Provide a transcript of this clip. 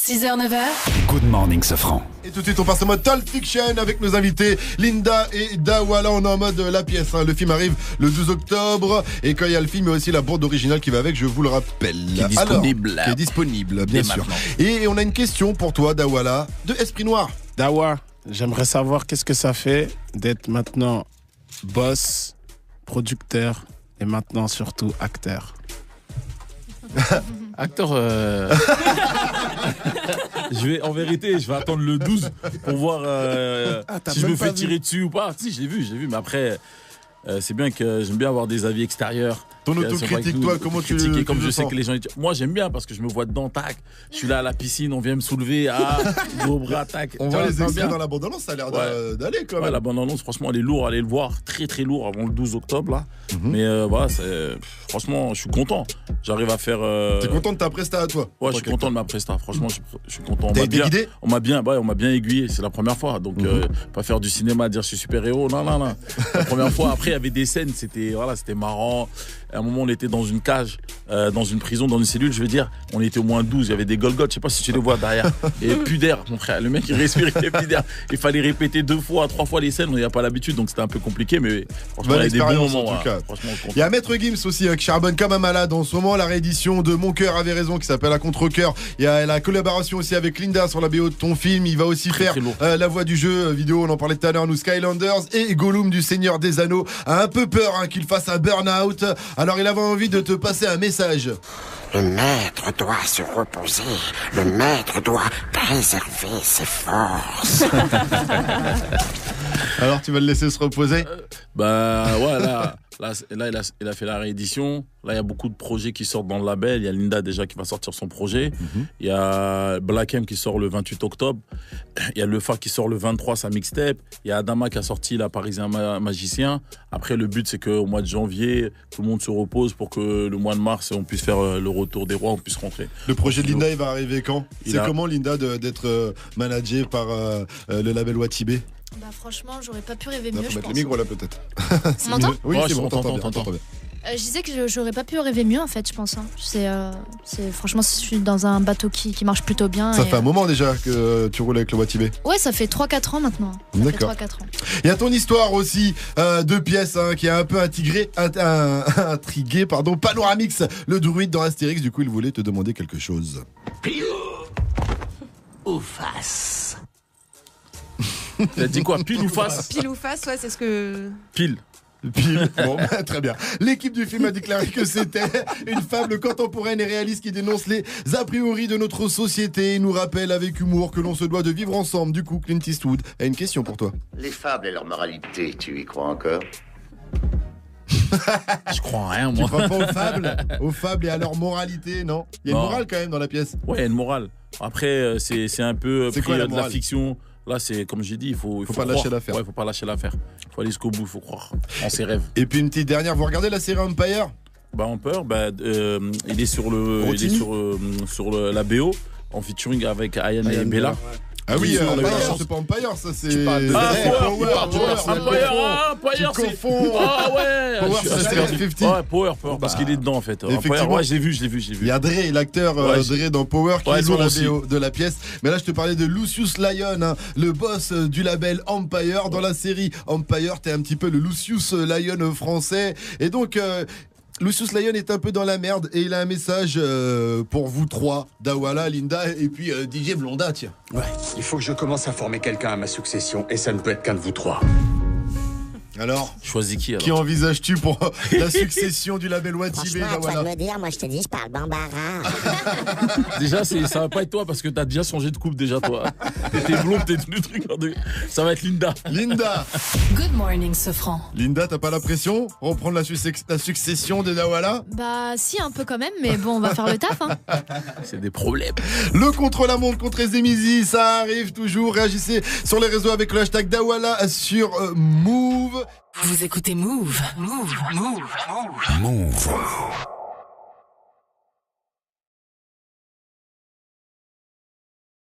6h, 9h. Good morning, Sofran. Et tout de suite, on passe en mode Talk Fiction avec nos invités Linda et Dawala. On est en mode la pièce. Le film arrive le 12 octobre. Et quand il y a le film, il y a aussi la bande originale qui va avec, je vous le rappelle. Qui est disponible. Alors, qui est disponible, bien sûr. Maintenant. Et on a une question pour toi, Dawala, de Esprit Noir. Dawa, j'aimerais savoir qu'est-ce que ça fait d'être maintenant boss, producteur et maintenant surtout acteur. Acteur, en vérité, je vais attendre le 12 pour voir si je me fais tirer dessus ou pas. Si, j'ai vu, mais après, c'est bien que j'aime bien avoir des avis extérieurs. Ton autocritique, toi, comment tu critiquer le comme je sais sens? que les gens... Moi, j'aime bien parce que je me vois dedans, tac. Je suis là à la piscine, on vient me soulever, gros bras, tac. On voit les extraits dans la bande-annonce, ça a l'air d'aller quand même. Ouais, la bande-annonce, franchement, elle est lourde, allez le voir. Très, très lourd avant le 12 octobre, là. Mais voilà, franchement, je suis content. J'arrive à faire... T'es content de ta presta à toi? Ouais, je suis content de ma presta. Franchement, je suis content. T'as été guidé? On m'a bien aiguillé. C'est la première fois. Donc, pas faire du cinéma, dire je suis super-héros. Non. La première fois. Après, il y avait des scènes. C'était marrant. À un moment, on était dans une cage, dans une prison, dans une cellule. Je veux dire, on était au moins 12. Il y avait des Golgoth. Je sais pas si tu les vois derrière. Et plus d'air, mon frère. Le mec, il respirait plus d'air. Il fallait répéter 2 fois, 3 fois les scènes. On n'y a pas l'habitude. Donc, c'était un peu compliqué. Mais franchement, il y a des bons moments. En tout cas. Franchement, il y a Maître Gims aussi qui charbonne comme un malade en ce moment. La réédition de Mon cœur avait raison qui s'appelle À contre-cœur. Il y a la collaboration aussi avec Linda sur la BO de ton film. Il va aussi faire la voix du jeu vidéo. On en parlait tout à l'heure, nous Skylanders. Et Gollum du Seigneur des Anneaux a un peu peur qu'il fasse un burn-out. Alors il avait envie de te passer un message. Le maître doit se reposer. Le maître doit préserver ses forces. Alors tu vas le laisser se reposer? Là, il a fait la réédition. Là, il y a beaucoup de projets qui sortent dans le label. Il y a Linda déjà qui va sortir son projet. Il y a Black M qui sort le 28 octobre. Il y a Le Phare qui sort le 23, sa mixtape. Il y a Adama qui a sorti La Parisien Magicien. Après, le but, c'est qu'au mois de janvier, tout le monde se repose pour que le mois de mars, on puisse faire le retour des rois, on puisse rentrer. Le projet de Linda, il va arriver quand? Comment, Linda, d'être managée par le label Watibé? Bah franchement, j'aurais pas pu rêver mieux, je mettre pense. le micro là peut-être. On m'entend? Oui, c'est bon, t'entends bien. Je disais que j'aurais pas pu rêver mieux en fait, je pense. Franchement, je suis dans un bateau qui marche plutôt bien. Ça fait un moment déjà que tu roules avec le Watibé. Ouais, ça fait 3-4 ans maintenant. D'accord. Il y a ton histoire aussi de pièces qui a un peu intrigué Panoramix, le druide dans Astérix. Du coup, il voulait te demander quelque chose. Pile ou face? Il a dit quoi? Pile ou face? Pile ou face, ouais, c'est ce que... Pile. Bon, très bien. L'équipe du film a déclaré que c'était une fable contemporaine et réaliste qui dénonce les a priori de notre société et nous rappelle avec humour que l'on se doit de vivre ensemble. Du coup, Clint Eastwood a une question pour toi. Les fables et leur moralité, tu y crois encore? Je crois en rien, moi. Tu crois pas aux fables et à leur moralité, non? Il y a une morale quand même dans la pièce. Ouais, il y a une morale. Après, c'est un peu c'est quoi, de la fiction. Là, c'est comme j'ai dit, il faut pas lâcher l'affaire. Ouais, il faut pas lâcher l'affaire. Il faut aller jusqu'au bout, il faut croire en ses rêves. Et puis une petite dernière, vous regardez la série Empire? Empire, il est sur la BO en featuring avec Ayane et Bella. Ouais. Ah oui, c'est pas Empire, ça c'est... Tu parles de Empire, tu confonds. Ah ouais, Power, c'est 50. Ouais, Power, parce qu'il est dedans en fait. Empire, ouais, j'ai vu. Il y a Dre, l'acteur Dre dans Power qui est sur la vidéo de la pièce. Mais là, je te parlais de Lucius Lyon, le boss du label Empire. Dans la série Empire, t'es un petit peu le Lucius Lyon français. Et donc... Lucius Lyon est un peu dans la merde et il a un message pour vous trois, Dawala, Linda et puis DJ Blonda, tiens. Ouais, il faut que je commence à former quelqu'un à ma succession et ça ne peut être qu'un de vous trois. Alors, choisis qui alors? Qui envisages-tu pour la succession du label Watibé? Franchement, tu vas me dire, moi je te dis, je parle bambara. Déjà, ça va pas être toi parce que t'as déjà changé de coupe déjà toi. T'es blonde, t'es tout le truc. Ça va être Linda. Good morning, Sofran. Linda, t'as pas la pression? Reprendre la succession de Dawala? Bah si, un peu quand même, mais bon, on va faire le taf. C'est des problèmes. Le contre-la-montre contre Ezemizi, ça arrive toujours. Réagissez sur les réseaux avec le hashtag Dawala sur Move. Vous écoutez Move. Move.